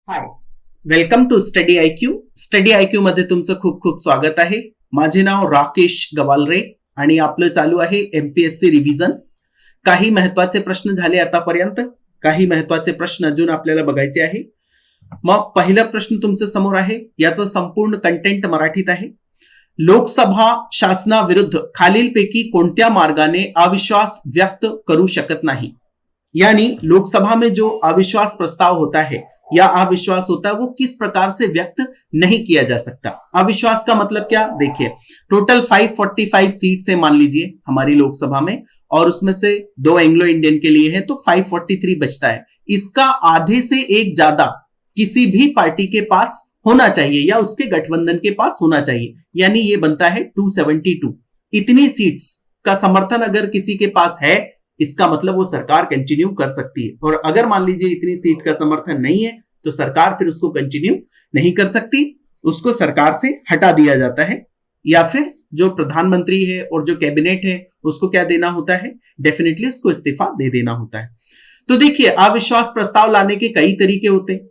Hi, welcome to study IQ. Study IQ मध्ये तुमचं खूप खूप स्वागत आहे. माझे नाव राकेश गवालरे आणि आपलं चालू आहे एमपीएससी रिव्हिजन. काही महत्वाचे प्रश्न झाले आतापर्यंत, काही महत्वाचे प्रश्न अजून आपल्याला बघायचे आहे. मग पहिला प्रश्न तुमच्या समोर आहे, याचं संपूर्ण कंटेंट मराठीत आहे. लोकसभा शासनाविरुद्ध खालीलपैकी कोणत्या मार्गाने अविश्वास व्यक्त करू शकत नाही. यानी लोकसभा में जो अविश्वास प्रस्ताव होता है या अविश्वास होता है वो किस प्रकार से व्यक्त नहीं किया जा सकता. अविश्वास का मतलब क्या, देखिए टोटल 545 सीट से मान लीजिए हमारी लोकसभा में, और उसमें से 2 एंग्लो इंडियन के लिए है तो 543 बचता है. इसका आधे से एक ज्यादा किसी भी पार्टी के पास होना चाहिए या उसके गठबंधन के पास होना चाहिए, यानी ये बनता है 272. इतनी सीट्स का समर्थन अगर किसी के पास है, इसका मतलब वो सरकार कंटिन्यू कर सकती है. और अगर मान लीजिए इतनी सीट का समर्थन नहीं है तो सरकार फिर उसको कंटिन्यू नहीं कर सकती, उसको सरकार से हटा दिया जाता है, या फिर जो प्रधानमंत्री है और जो कैबिनेट है उसको क्या देना होता है, डेफिनेटली उसको इस्तीफा दे देना होता है. तो देखिए अविश्वास प्रस्ताव लाने के कई तरीके होते हैं.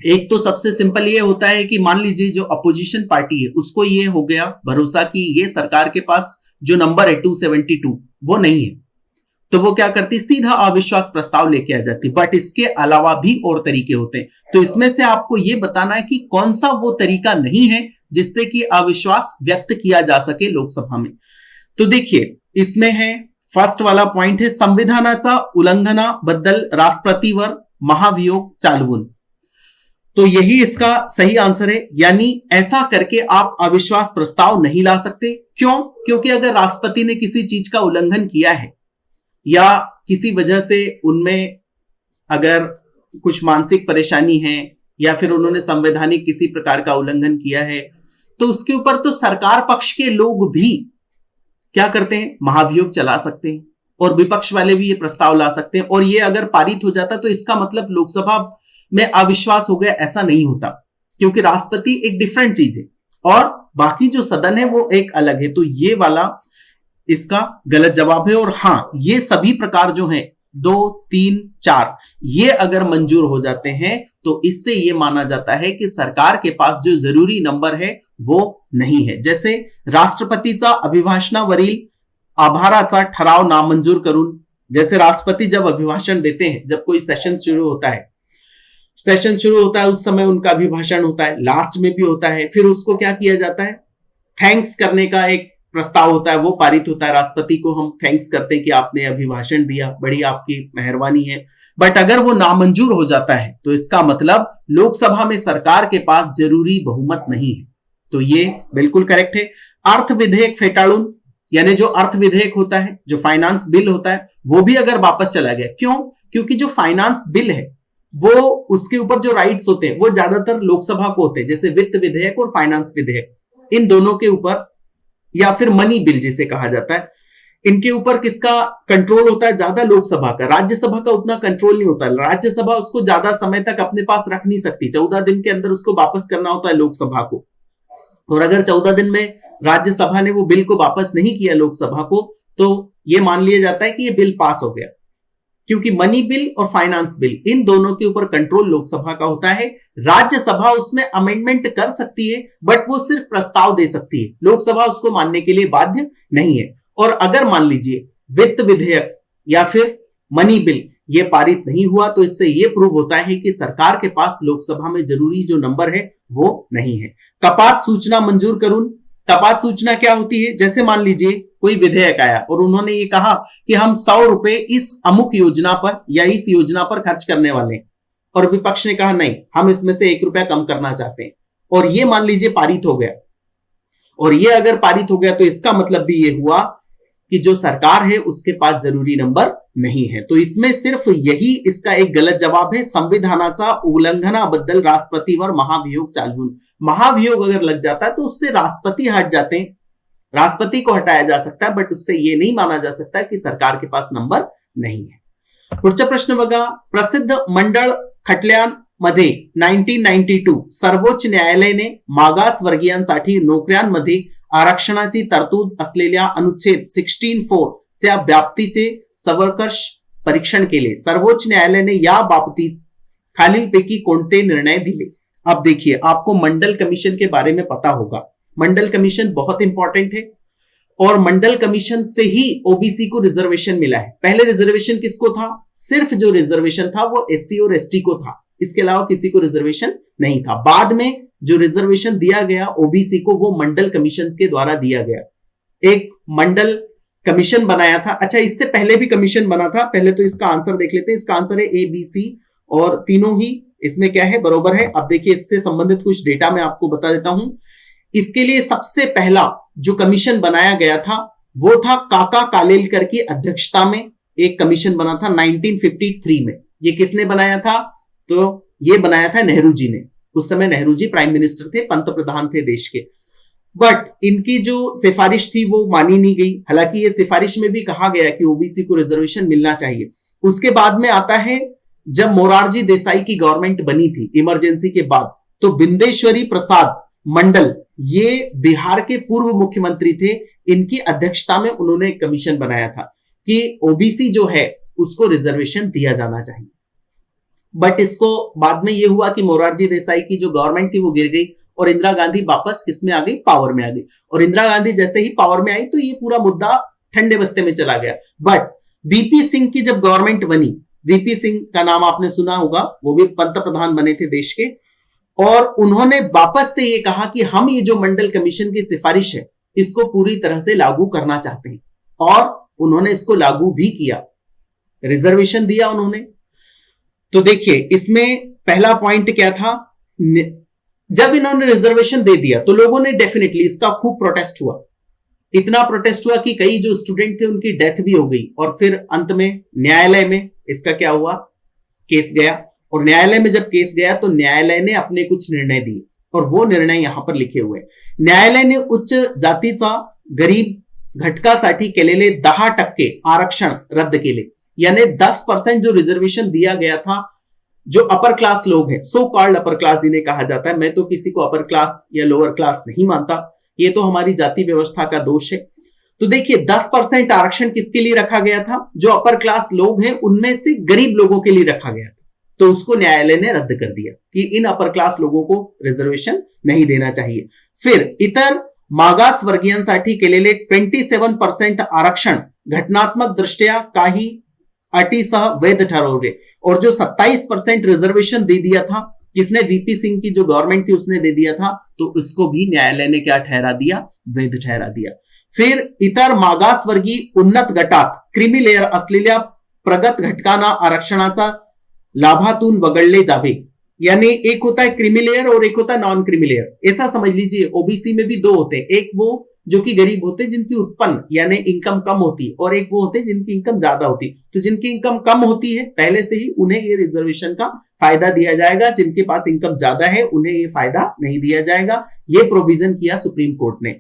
एक तो सबसे सिंपल ये होता है कि मान लीजिए जो अपोजिशन पार्टी है उसको ये हो गया भरोसा कि ये सरकार के पास जो नंबर है 272 वो नहीं है, तो वो क्या करती, सीधा अविश्वास प्रस्ताव लेके आ जाती. बट इसके अलावा भी और तरीके होते हैं, तो इसमें से आपको ये बताना है कि कौन सा वो तरीका नहीं है जिससे कि अविश्वास व्यक्त किया जा सके लोकसभा में. तो देखिए इसमें है, फर्स्ट वाला पॉइंट है संविधानाचा उल्लंघनाबद्दल राष्ट्रपतीवर महाभियोग चालवून. तो यही इसका सही आंसर है, यानी ऐसा करके आप अविश्वास प्रस्ताव नहीं ला सकते. क्यों? क्योंकि अगर राष्ट्रपति ने किसी चीज का उल्लंघन किया है या किसी वजह से उनमें अगर कुछ मानसिक परेशानी है या फिर उन्होंने संवैधानिक किसी प्रकार का उल्लंघन किया है, तो उसके ऊपर तो सरकार पक्ष के लोग भी क्या करते हैं, महाभियोग चला सकते हैं, और विपक्ष वाले भी ये प्रस्ताव ला सकते हैं. और ये अगर पारित हो जाता तो इसका मतलब लोकसभा में अविश्वास हो गया, ऐसा नहीं होता, क्योंकि राष्ट्रपति एक डिफरेंट चीज है और बाकी जो सदन है वो एक अलग है. तो ये वाला इसका गलत जवाब है. और हां, ये सभी प्रकार जो हैं 2, 3, 4 ये अगर मंजूर हो जाते हैं तो इससे ये माना जाता है कि सरकार के पास जो जरूरी नंबर है वो नहीं है. जैसे राष्ट्रपतीचा अभिभाषणावरील आभाराचा ठराव नामंजूर करून, जैसे राष्ट्रपति जब अभिभाषण देते हैं, जब कोई सेशन शुरू होता है उस समय उनका अभिभाषण होता है, लास्ट में भी होता है, फिर उसको क्या किया जाता है, थैंक्स करने का एक प्रस्ताव होता है, वो पारित होता है. राष्ट्रपति को हम थैंक्स करते हैं कि आपने अभिभाषण दिया, बड़ी आपकी मेहरबानी है. बट अगर वो नामंजूर हो जाता है तो इसका मतलब लोकसभा में सरकार के पास जरूरी बहुमत नहीं है. तो ये बिल्कुल करेक्ट है. अर्थ विधेयक फेटाळून, यानी जो अर्थ विधेयक होता है, जो फाइनेंस बिल होता है, वो भी अगर वापस चला गया. क्यों? क्योंकि जो फाइनेंस बिल है वो, उसके ऊपर जो राइट्स होते हैं वो ज्यादातर लोकसभा को होते हैं, जैसे वित्त विधेयक और फाइनेंस विधेयक, इन दोनों के ऊपर, या फिर मनी बिल जिसे कहा जाता है, इनके ऊपर किसका कंट्रोल होता है, ज्यादा लोकसभा का. राज्यसभा का उतना कंट्रोल नहीं होता. राज्यसभा उसको ज्यादा समय तक अपने पास रख नहीं सकती, 14 दिन के अंदर उसको वापस करना होता है लोकसभा को. और अगर 14 दिन में राज्यसभा ने वो बिल को वापस नहीं किया लोकसभा को, तो ये मान लिया जाता है कि ये बिल पास हो गया, क्योंकि मनी बिल और फाइनेंस बिल इन दोनों के ऊपर कंट्रोल लोकसभा का होता है. राज्यसभा उसमें अमेंडमेंट कर सकती है, बट वो सिर्फ प्रस्ताव दे सकती है, लोकसभा उसको मानने के लिए बाध्य नहीं है. और अगर मान लीजिए वित्त विधेयक या फिर मनी बिल ये पारित नहीं हुआ, तो इससे ये प्रूव होता है कि सरकार के पास लोकसभा में जरूरी जो नंबर है वो नहीं है. कपात सूचना मंजूर करून. कपात सूचना क्या होती है, जैसे मान लीजिए कोई विधेयक आया और उन्होंने ये कहा कि हम 100 रुपए इस अमुक योजना पर या इस योजना पर खर्च करने वाले हैं, और विपक्ष ने कहा नहीं, हम इसमें से 1 रुपया कम करना चाहते हैं, और ये मान लीजिए पारित हो गया. और ये अगर पारित हो गया तो इसका मतलब भी ये हुआ कि जो सरकार है उसके पास जरूरी नंबर नहीं है. तो इसमें सिर्फ यही इसका एक गलत जवाब है, संविधानाचा उल्लंघनाबद्दल राष्ट्रपतीवर महाभियोग चालवून. महाभियोग अगर लग जाता है तो उससे राष्ट्रपति हट जाते हैं, राष्ट्रपति को हटाया जा सकता है, बट उससे ये नहीं माना जा सकता कि सरकार के पास नंबर नहीं है. पुढचा प्रश्न बघा. प्रसिद्ध मंडळ खटल्यांमध्ये 1992 सर्वोच्च न्यायालयाने मागासवर्गीयांसाठी नोकऱ्यांमध्ये आरक्षणाची तरतूद असलेल्या अनुच्छेद 16(4) च्या व्याप्तीचे सवकष परीक्षण केले. सर्वोच्च न्यायालयाने या बाबतीत खालीलपैकी कोणते निर्णय दिले? अब देखिए, आपको मंडल कमीशन के बारे में पता होगा। मंडल कमीशन बहुत इंपॉर्टेंट है और मंडल कमीशन से ही ओबीसी को रिजर्वेशन मिला है। पहले रिजर्वेशन किसको था? सिर्फ जो रिजर्वेशन था वो एससी और एसटी को था, इसके अलावा किसी को रिजर्वेशन नहीं था। बाद में जो रिजर्वेशन दिया गया ओबीसी को वो मंडल कमीशन के द्वारा दिया गया। एक मंडल कमीशन बनाया था। अच्छा, इससे पहले भी कमीशन बना था। पहले तो इसका आंसर देख लेते हैं। इसका आंसर है ए, बी, सी और तीनों ही इसमें क्या है? बरोबर है। अब देखिए, इससे संबंधित कुछ डेटा मैं आपको बता देता हूं। इसके लिए सबसे पहला जो कमीशन बनाया गया था वो था काका कालेलकर की अध्यक्षता में एक कमीशन बना था 1953 में। ये किसने बनाया था? तो ये बनाया था नेहरू जी ने। उस समय नेहरू जी प्राइम मिनिस्टर थे, पंत प्रधान थे देश के। बट इनकी जो सिफारिश थी वो मानी नहीं गई। हालांकि ये सिफारिश में भी कहा गया कि ओबीसी को रिजर्वेशन मिलना चाहिए। उसके बाद में आता है जब मोरारजी देसाई की गवर्नमेंट बनी थी इमरजेंसी के बाद, तो बिंदेश्वरी प्रसाद मंडल, ये बिहार के पूर्व मुख्यमंत्री थे। इनकी अध्यक्षता में उन्होंने एक कमीशन बनाया था कि ओबीसी जो है उसको रिजर्वेशन दिया जाना चाहिए। बट इसको बाद में यह हुआ कि मोरारजी देसाई की जो गवर्नमेंट थी वो गिर गई और इंदिरा गांधी वापस किसमें आ गई? पावर में आ गई। और इंदिरा गांधी जैसे ही पावर में आई तो ये पूरा मुद्दा ठंडे बस्ते में चला गया। बट वीपी सिंह की जब गवर्नमेंट बनी, वीपी सिंह का नाम आपने सुना होगा, वो भी पंत प्रधान बने थे देश के, और उन्होंने वापस से ये कहा कि हम ये जो मंडल कमीशन की सिफारिश है इसको पूरी तरह से लागू करना चाहते हैं। और उन्होंने इसको लागू भी किया, रिजर्वेशन दिया उन्होंने। तो देखिए, इसमें पहला पॉइंट क्या था? जब इन्होंने रिजर्वेशन दे दिया तो लोगों ने डेफिनेटली इसका खूब प्रोटेस्ट हुआ। इतना प्रोटेस्ट हुआ कि कई जो स्टूडेंट थे उनकी डेथ भी हो गई। और फिर अंत में न्यायालय में इसका क्या हुआ? केस गया। और न्यायालय में जब केस गया तो न्यायालय ने अपने कुछ निर्णय दिए और वो निर्णय यहां पर लिखे हुए। न्यायालय ने उच्च जातीचा गरीब घटकासाठी केलेले 10% आरक्षण रद्द केले। यानी 10% जो रिजर्वेशन दिया गया था, जो अपर क्लास लोग हैं, सो कॉल्ड अपर क्लास इन्हें कहा जाता है। मैं तो किसी को अपर क्लास या लोअर क्लास नहीं मानता, ये तो हमारी जाति व्यवस्था का दोष है। तो देखिए, 10% आरक्षण किसके लिए रखा गया था? जो अपर क्लास लोग हैं उनमें से गरीब लोगों के लिए रखा गया था। तो उसको न्यायालय ने रद्द कर दिया कि इन अपर क्लास लोगों को रिजर्वेशन नहीं देना चाहिए। फिर इतर मागास वर्गीयांसाठी केलेले 27% आरक्षण घटनात्मक दृष्ट्या काही अटीसह वैध ठरवले। और जो 27% रिजर्वेशन दे दिया था, किसने? वीपी सिंह की जो गवर्नमेंट थी उसने दे दिया था, तो उसको भी न्यायालय ने क्या ठहरा दिया? वैध ठहरा दिया। फिर इतर मागासवर्गीय उन्नत गटात क्रीमी लेयर असलेल्या प्रगत घटकांना आरक्षणाचा लाभातून वगळले जावे। यानी एक होता है क्रीमी लेयर और एक होता है नॉन क्रीमी लेयर। ऐसा समझ लीजिए, ओबीसी में भी दो होते हैं। एक वो जो कि गरीब होते हैं, जिनकी उत्पन्न यानी इनकम कम होती है, और एक वो होते हैं जिनकी इनकम ज्यादा होती है। तो जिनकी इनकम कम होती है पहले से ही उन्हें ये रिजर्वेशन का फायदा दिया जाएगा। जिनके पास इनकम ज्यादा है उन्हें ये फायदा नहीं दिया जाएगा। ये प्रोविजन किया सुप्रीम कोर्ट ने।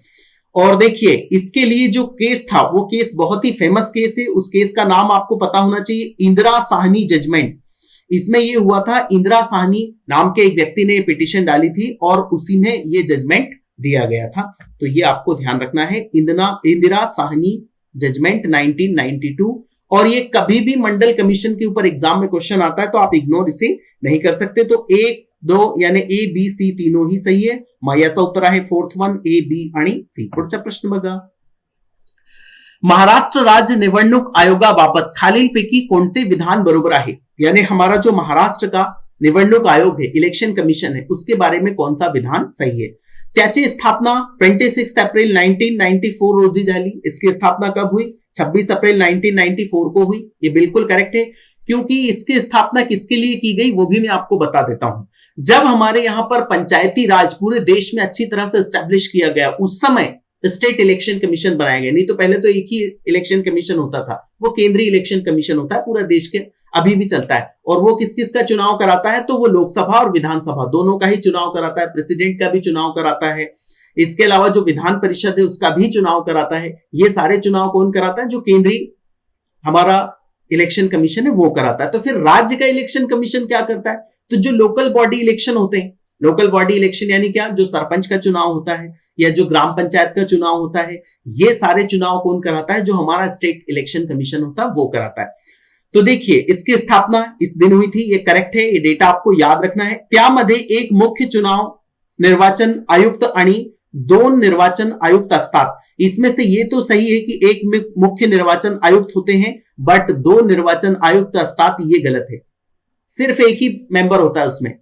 और देखिए, इसके लिए जो केस था वो केस बहुत ही फेमस केस है। उस केस का नाम आपको पता होना चाहिए, इंदिरा साहनी जजमेंट। इसमें यह हुआ था, इंदिरा साहनी नाम के एक व्यक्ति ने पिटीशन डाली थी और उसी में यह जजमेंट दिया गया था। तो ये आपको ध्यान रखना है, इंदिरा साहनी जजमेंट 1992। और ये कभी भी मंडल कमीशन के ऊपर एग्जाम में क्वेश्चन आता है तो आप इग्नोर इसे नहीं कर सकते। तो 1, 2 यानी ए, बी, सी तीनों ही सही है। मग याचा उत्तर आहे 4th वन, ए, बी आणि सी। पुढचा प्रश्न बघा, महाराष्ट्र राज्य निवडणूक आयोगाबाबत खालीलपैकी कोणते विधान बरोबर आहे? यानी हमारा जो महाराष्ट्र का निवडणूक आयोग है, इलेक्शन कमीशन है, उसके बारे में कौन सा विधान सही है? त्याची स्थापना 26 अप्रैल 1994 रोजी झाली। इसकी स्थापना कब हुई? 26 अप्रैल 1994 को हुई। ये बिल्कुल करेक्ट है, क्योंकि इसकी स्थापना किसके लिए की गई वो भी मैं आपको बता देता हूं। जब हमारे यहां पर पंचायती राज पूरे देश में अच्छी तरह से एस्टेब्लिश किया गया, उस समय स्टेट इलेक्शन कमीशन बनाया गया। नहीं तो पहले तो एक ही इलेक्शन कमीशन होता था, वो केंद्रीय इलेक्शन कमीशन होता है, पूरा देश के अभी भी चलता है। और वो किस किस का चुनाव कराता है? तो वो लोकसभा और विधानसभा दोनों का ही चुनाव कराता है, प्रेसिडेंट का भी चुनाव कराता है। इसके अलावा जो विधान परिषद है उसका भी चुनाव कराता है। ये सारे चुनाव कौन कराता है? जो केंद्रीय हमारा इलेक्शन कमीशन है वो कराता है। तो फिर राज्य का इलेक्शन कमीशन क्या करता है? तो जो लोकल बॉडी इलेक्शन होते हैं, लोकल बॉडी इलेक्शन यानी क्या? जो सरपंच का चुनाव होता है या जो ग्राम पंचायत का चुनाव होता है, ये सारे चुनाव कौन कराता है? जो हमारा स्टेट इलेक्शन कमीशन होता है वो कराता है। तो देखिए इसकी स्थापना इस दिन हुई थी, ये करेक्ट है, ये डेटा आपको याद रखना है. त्यामध्ये एक मुख्य चुनाव निर्वाचन आयुक्त आणि 2 निर्वाचन आयुक्त असतात. इसमें से ये तो सही है कि एक मुख्य निर्वाचन आयुक्त होते हैं, बट 2 निर्वाचन आयुक्त असतात, ये गलत है. सिर्फ एक ही मेंबर होता है उसमें.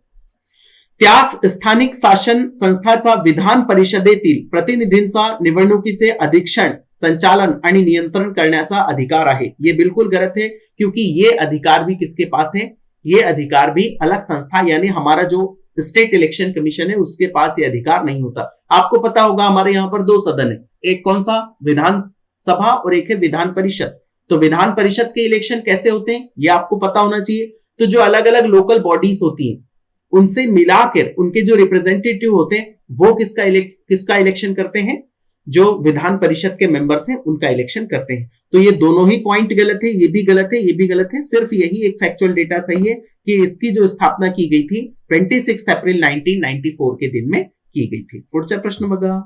त्यास स्थानिक शासन संस्थाचा विधान परिषदेतील प्रतिनिधींचा निवडणुकीचे अधीक्षण, संचालन आणि नियंत्रण करण्याचा अधिकार आहे. ये बिल्कुल गलत है, क्योंकि ये अधिकार भी किसके पास है? ये अधिकार भी अलग संस्था यानी हमारा जो स्टेट इलेक्शन कमीशन है उसके पास ये अधिकार नहीं होता. आपको पता होगा हमारे यहां पर 2 सदन है, एक कौन सा? विधान सभा और एक है विधान परिषद. तो विधान परिषद के इलेक्शन कैसे होते हैं ये आपको पता होना चाहिए. तो जो अलग अलग लोकल बॉडीज होती हैं उनसे मिलाकर उनके जो रिप्रेजेंटेटिव होते हैं वो किसका इलेक्शन करते हैं? जो विधान परिषद के मेंबर्स हैं उनका इलेक्शन करते हैं. तो ये दोनों ही पॉइंट गलत है, ये भी गलत है, ये भी गलत है. सिर्फ यही एक फैक्चुअल डेटा सही है कि इसकी जो स्थापना की गई थी 26 अप्रैल 1994 के दिन में की गई थी. पुढचा प्रश्न बघा.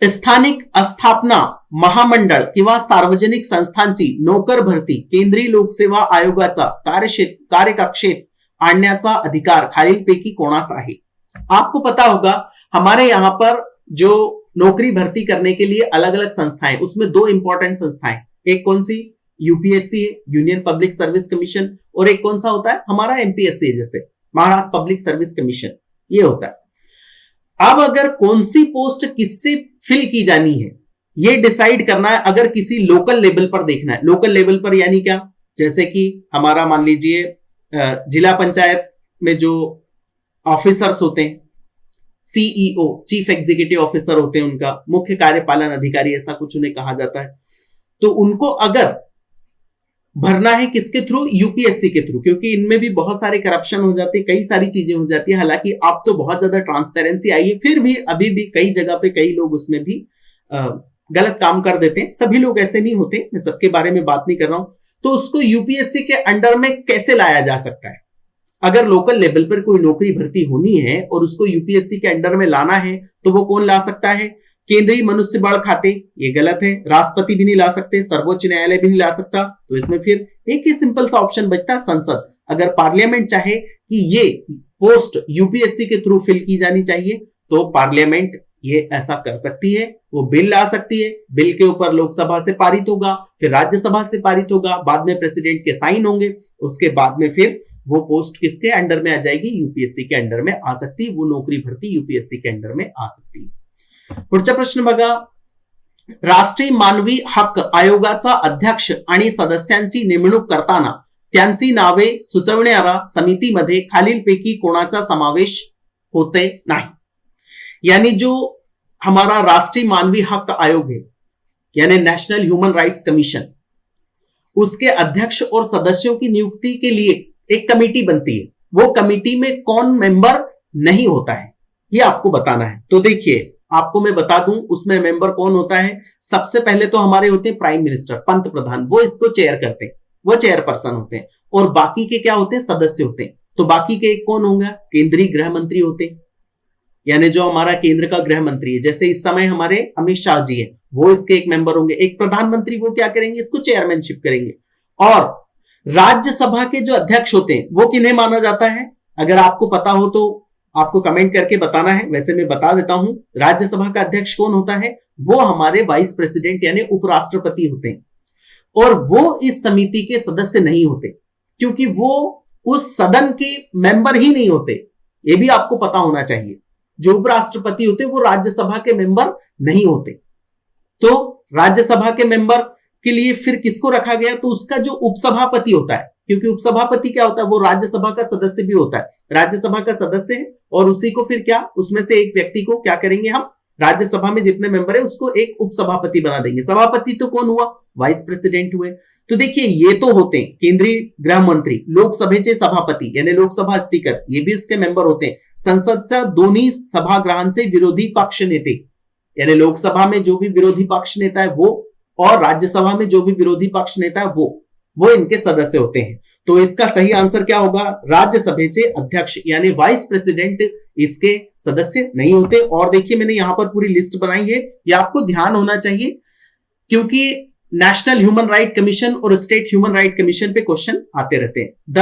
स्थानिक स्थापना महामंडळ किंवा सार्वजनिक संस्थांची नोकर भरती केंद्रीय लोकसेवा आयोगाचा कार्यकक्षेत आणण्याचा अधिकार खालीलपैकी कोणास आहे? आपको पता होगा हमारे यहां पर जो नौकरी भर्ती करने के लिए अलग अलग संस्थाएं, उसमें 2 इंपॉर्टेंट संस्थाएं, एक कौन सी? यूपीएससी है, यूनियन पब्लिक सर्विस कमीशन, और एक कौन सा होता है? हमारा एमपीएससी है, जैसे महाराष्ट्र पब्लिक सर्विस कमीशन, ये होता है. अब अगर कौन सी पोस्ट किससे फिल की जानी है ये डिसाइड करना है. अगर किसी लोकल लेवल पर देखना है, लोकल लेवल पर यानी क्या? जैसे कि हमारा मान लीजिए जिला पंचायत में जो ऑफिसर्स होते हैं, सीईओ चीफ एग्जीक्यूटिव ऑफिसर होते हैं, उनका मुख्य कार्यपालन अधिकारी ऐसा कुछ उन्हें कहा जाता है. तो उनको अगर भरना है किसके थ्रू? यूपीएससी के थ्रू, क्योंकि इनमें भी बहुत सारे करप्शन हो जाते हैं, कई सारी चीजें हो जाती है. हालांकि अब तो बहुत ज्यादा ट्रांसपेरेंसी आई है, फिर भी अभी भी कई जगह पे कई लोग उसमें भी गलत काम कर देते हैं. सभी लोग ऐसे नहीं होते, मैं सबके बारे में बात नहीं कर रहा हूं. तो उसको यूपीएससी के अंडर में कैसे लाया जा सकता है? अगर लोकल लेवल पर कोई नौकरी भर्ती होनी है और उसको यूपीएससी के अंडर में लाना है तो वो कौन ला सकता है? केंद्रीय मनुष्य बल खाते, ये गलत है. राष्ट्रपति भी नहीं ला सकते, सर्वोच्च न्यायालय भी नहीं ला सकता. तो इसमें फिर एक ही सिंपल सा ऑप्शन बचता है, संसद. अगर पार्लियामेंट चाहे कि ये पोस्ट यूपीएससी के थ्रू फिल की जानी चाहिए तो पार्लियामेंट ये ऐसा कर सकती है, वो बिल ला सकती है. बिल के ऊपर लोकसभा से पारित होगा, फिर राज्यसभा से पारित होगा, बाद में प्रेसिडेंट के साइन होंगे, उसके बाद में फिर वो पोस्ट किसके अंडर में आ जाएगी? यूपीएससी के अंडर में आ सकती है. वो नौकरी भर्ती यूपीएससी के अंडर में आ सकती है. पुढचा प्रश्न बघा. राष्ट्रीय मानवी हक्क आयोगाचा अध्यक्ष आणि सदस्यांची नेमणूक करताना त्यांची नावे सुचवणाऱ्या समितीमध्ये खालीलपैकी कोणाचा समावेश होते नाही? यानी जो हमारा राष्ट्रीय मानवी हक आयोग है यानी नेशनल ह्यूमन राइट्स कमीशन, उसके अध्यक्ष और सदस्यों की नियुक्ति के लिए एक कमेटी बनती है. वो कमेटी में कौन मेंबर नहीं होता है ये आपको बताना है. तो देखिए आपको मैं बता दूं उसमें मेंबर कौन होता है. सबसे पहले तो हमारे होते हैं प्राइम मिनिस्टर, पंत प्रधान, वो इसको चेयर करते हैं, वो चेयरपर्सन होते हैं. और बाकी के क्या होते हैं? सदस्य होते हैं. तो बाकी के कौन होंगे? केंद्रीय गृह मंत्री होते हैं, यानी जो हमारा केंद्र का गृह मंत्री है. जैसे इस समय हमारे अमित शाह जी है, वो इसके एक मेंबर होंगे. एक प्रधानमंत्री, वो क्या करेंगे? इसको चेयरमैनशिप करेंगे. और राज्यसभा के जो अध्यक्ष होते हैं वो किन्हें माना जाता है? अगर आपको पता हो तो आपको कमेंट करके बताना है, वैसे मैं बता देता हूं. राज्यसभा का अध्यक्ष कौन होता है? वो हमारे वाइस प्रेसिडेंट यानी उपराष्ट्रपति होते हैं. और वो इस समिति के सदस्य नहीं होते, क्योंकि वो उस सदन के मेंबर ही नहीं होते. ये भी आपको पता होना चाहिए. जो उपराष्ट्रपति होते वो राज्यसभा के मेंबर नहीं होते. तो राज्यसभा के मेंबर के लिए फिर किसको रखा गया? तो उसका जो उपसभापति होता है, क्योंकि उपसभापति क्या होता है? वो राज्यसभा का सदस्य भी होता है. राज्यसभा का सदस्य है और उसी को फिर क्या, उसमें से एक व्यक्ति को क्या करेंगे हम? राज्यसभा में जितने मेंबर है उसको एक उपसभापति बना देंगे. सभापति तो कौन हुआ? वाइस प्रेसिडेंट हुए. तो देखिए ये तो होते हैं केंद्रीय गृह मंत्री, लोकसभेचे सभापती यानी लोकसभा स्पीकर, ये भी उसके मेंबर होते हैं. संसदच्या दोन्ही सभागृहांचे विरोधी पक्ष नेते, यानी लोकसभा में जो भी विरोधी पक्ष नेता है वो, और राज्यसभा में जो भी विरोधी पक्ष नेता है वो इनके सदस्य होते हैं. तो इसका सही आंसर क्या होगा? राज्यसभेचे अध्यक्ष यानी वाइस प्रेसिडेंट इसके सदस्य नहीं होते. और देखिए मैंने यहां पर पूरी लिस्ट बनाई है, ये आपको ध्यान होना चाहिए, क्योंकि नेशनल ह्यूमन राइट कमीशन और स्टेट ह्यूमन राइट कमीशन पे क्वेश्चन आते रहते हैं। द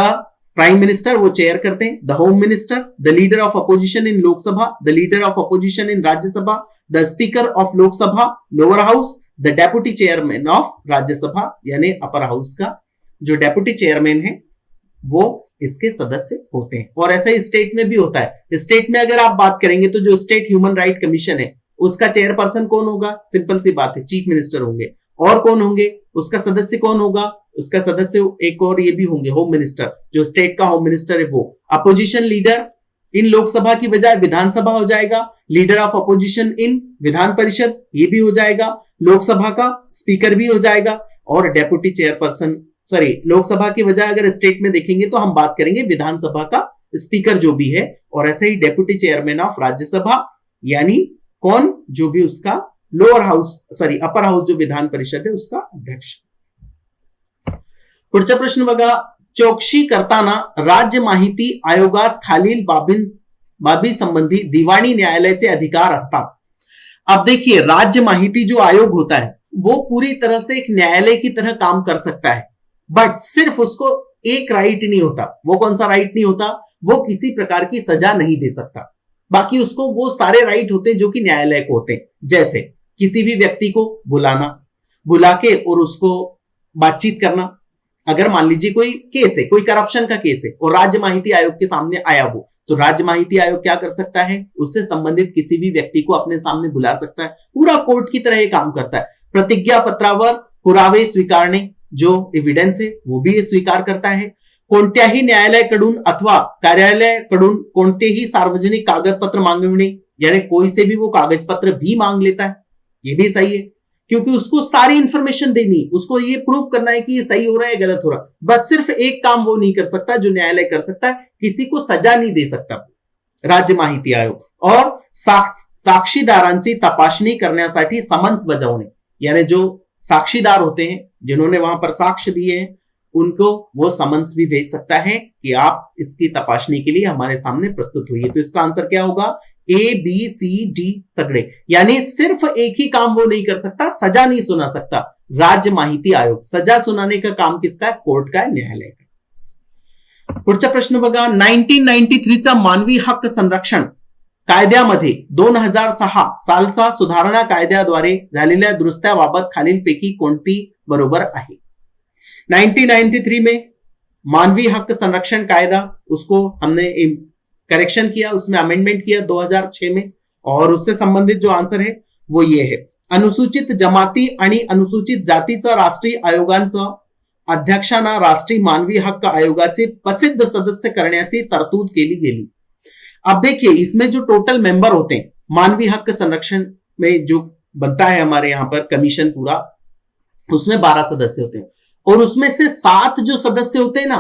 प्राइम मिनिस्टर वो चेयर करते हैं, the home minister, the leader of opposition in Lok Sabha, the leader of opposition in Rajya Sabha, the speaker of Lok Sabha lower house, the deputy chairman of Rajya Sabha यानी upper house का जो डेप्यूटी चेयरमैन है वो इसके सदस्य होते हैं। और ऐसा ही स्टेट में भी होता है। स्टेट में अगर आप बात करेंगे तो जो स्टेट ह्यूमन राइट कमीशन है उसका चेयरपर्सन कौन होगा? सिंपल सी बात है, चीफ मिनिस्टर होंगे। और कौन होंगे? उसका सदस्य कौन होगा? उसका सदस्य एक और ये भी होंगे, होम मिनिस्टर, जो स्टेट का होम मिनिस्टर है वो। अपोजिशन लीडर इन लोकसभा की बजाय विधानसभा हो जाएगा, leader of opposition in Vidhan Parishad ये भी हो जाएगा, लोकसभा का स्पीकर भी हो जाएगा, और डेप्यूटी चेयरपर्सन लोकसभा की बजाय अगर स्टेट में देखेंगे तो हम बात करेंगे विधानसभा का स्पीकर जो भी है, और ऐसे ही डेप्यूटी चेयरमैन ऑफ राज्यसभा यानी कौन? जो भी उसका लोअर हाउस अपर हाउस जो विधान परिषद है उसका अध्यक्ष। पुढचा प्रश्न बघा, चौकशी करताना राज्य माहिती आयोगास खालील बाबी संबंधी दिवाणी न्यायालयाचे अधिकार असतात। अब देखिए, राज्य माहिती जो आयोग होता है वो पूरी तरह से एक न्यायालय की तरह काम कर सकता है, बट सिर्फ उसको एक राइट नहीं होता। वो कौन सा राइट नहीं होता? वो किसी प्रकार की सजा नहीं दे सकता। बाकी उसको वो सारे राइट होते हैं जो कि न्यायालय को होते हैं। जैसे किसी भी व्यक्ति को बुला के और उसको बातचीत करना। अगर मान लीजिए कोई केस है, कोई करप्शन का केस है और राज्य माहिती आयोग के सामने आया वो, तो राज्य माहिती आयोग क्या कर सकता है? उससे संबंधित किसी भी व्यक्ति को अपने सामने बुला सकता है। पूरा कोर्ट की तरह ये काम करता है। प्रतिज्ञा पत्रावर पुरावे स्वीकारणे, जो एव्हिडन्स है वो भी स्वीकार करता है। कोणत्याही न्यायालयाकडून अथवा कार्यालयाकडून कोणतेही सार्वजनिक कागजपत्र मांगविणे, यानी कोई से भी वो कागजपत्र भी मांग लेता है। ये भी सही है, क्योंकि उसको सारी इंफॉर्मेशन देनी, उसको ये प्रूफ करना है कि ये सही हो रहा है गलत हो रहा है। बस सिर्फ एक काम वो नहीं कर सकता जो न्यायालय कर सकता है, किसी को सजा नहीं दे सकता राज्य माहिती आयोग। और साक्षीदारांची तपासणी करण्यासाठी समन्स बजावणे, यानी जो साक्षीदार होते हैं जिन्होंने वहां पर साक्ष्य दिए हैं उनको वो समन्स भी भेज सकता है कि आप इसकी तपासनी के लिए हमारे सामने प्रस्तुत हुई है। तो इसका आंसर क्या होगा? ए बी सी डी सगड़े। यानी सिर्फ एक ही काम वो नहीं कर सकता, सजा नहीं सुना सकता राज्य माहिती आयोग। सजा सुनाने का काम किसका है? कोर्ट का, न्यायालय का। पुढचा प्रश्न बघा, 1993 चा मानवी हक्क संरक्षण कायद्यामध्ये 2006 सालचा सुधारणा कायद्याद्वारे झालेल्या दुरुस्त्याबाबत खालीलपैकी कोणती बरोबर आहे? 1993 में मानवी हक संरक्षण कायदा, उसको हमने करेक्शन किया, उसमें अमेंडमेंट किया 2006 में, और उससे संबंधित जो आंसर है वो ये है, अनुसूचित जमाती आणि अनुसूचित जातीचा राष्ट्रीय आयोगांचं अध्यक्षांना राष्ट्रीय मानवी हक्क आयोगाचे प्रसिद्ध सदस्य करण्याची तरतूद केली गेली। अब देखिए, इसमें जो टोटल मेंबर होते हैं मानवी हक्क संरक्षण में जो बनता है हमारे यहां पर कमीशन पूरा, उसमें 12 सदस्य होते हैं, और उसमें से 7 जो सदस्य होते हैं ना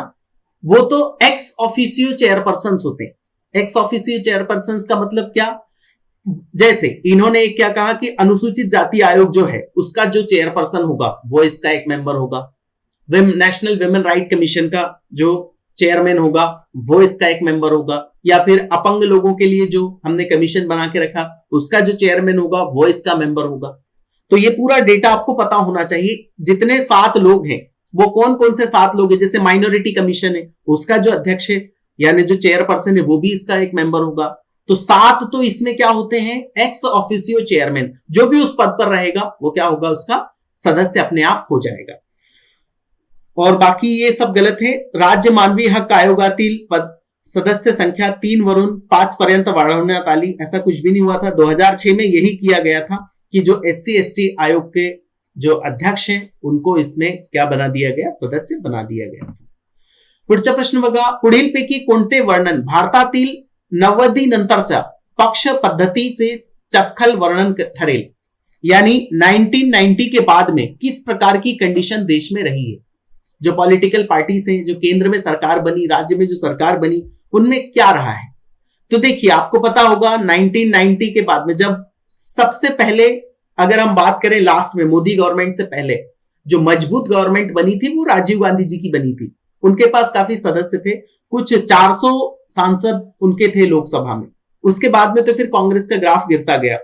वो तो एक्स ऑफिसियो चेयरपर्सन होते हैं। एक्स ऑफिसियो चेयरपर्सन का मतलब क्या? जैसे इन्होंने एक क्या कहा कि अनुसूचित जाति आयोग जो है उसका जो चेयरपर्सन होगा वो इसका एक मेंबर होगा। नेशनल विमेन राइट कमीशन का जो चेयरमैन होगा वो इसका एक मेंबर होगा, या फिर अपंग लोगों के लिए जो हमने कमीशन बना के रखा उसका जो चेयरमैन होगा वो इसका मेंबर होगा। तो ये पूरा डेटा आपको पता होना चाहिए। जितने 7 लोग हैं वो कौन कौन से 7 लोग हैं। जैसे माइनॉरिटी कमीशन है उसका जो अध्यक्ष है यानी जो चेयरपर्सन है वो भी इसका एक मेंबर होगा। तो 7 तो इसमें क्या होते हैं? एक्स ऑफिसियो चेयरमैन, जो भी उस पद पर रहेगा वो क्या होगा? उसका सदस्य अपने आप हो जाएगा। और बाकी ये सब गलत है। राज्य मानवी हक्क आयोगातील पद सदस्य संख्या 3 वरून 5 पर्यंत वाढवण्यात आली, ऐसा कुछ भी नहीं हुआ था। 2006 में यही किया गया था कि जो SC ST आयोग के जो अध्यक्ष हैं उनको इसमें क्या बना दिया गया? सदस्य बना दिया गया। पुढचा प्रश्न बघा, पुढीलपैकी कोणते वर्णन भारतातील नव्वदीनंतरच्या पक्ष पद्धतीचे चपखल वर्णन ठरेल? यानी 1990 के बाद में किस प्रकार की कंडीशन देश में रही है? जो पॉलिटिकल पार्टीज हैं, जो केंद्र में सरकार बनी, राज्य में जो सरकार बनी, उनमें क्या रहा है? तो देखिए, आपको पता होगा 1990 के बाद में जब सबसे पहले अगर हम बात करें लास्ट में मोदी गवर्नमेंट से पहले जो मजबूत गवर्नमेंट बनी थी वो राजीव गांधी जी की बनी थी। उनके पास काफी सदस्य थे, कुछ 400 सांसद उनके थे लोकसभा में। उसके बाद में तो फिर कांग्रेस का ग्राफ गिरता गया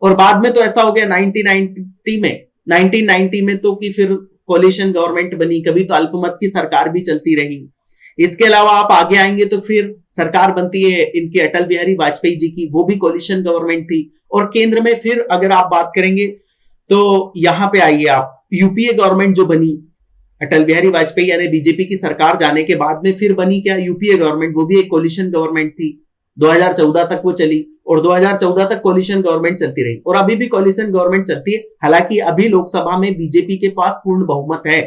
और बाद में तो ऐसा हो गया 1990 में 1990 में तो कि फिर कोलिशन गवर्नमेंट बनी, कभी तो अल्पमत की सरकार भी चलती रही। इसके अलावा आप आगे आएंगे तो फिर सरकार बनती है इनके अटल बिहारी वाजपेयी जी की, वो भी कोलिशन गवर्नमेंट थी। और केंद्र में फिर अगर आप बात करेंगे तो यहां पे आइए आप, यूपीए गवर्नमेंट जो बनी अटल बिहारी वाजपेयी यानी बीजेपी की सरकार जाने के बाद में फिर बनी क्या, यूपीए गवर्नमेंट, वो भी एक कोलिशन गवर्नमेंट थी। 2014 तक वो चली और 2014 तक कोलिशन गवर्नमेंट चलती रही और अभी भी कोलिशन गवर्नमेंट चलती है। हालांकि अभी लोकसभा में बीजेपी के पास पूर्ण बहुमत है।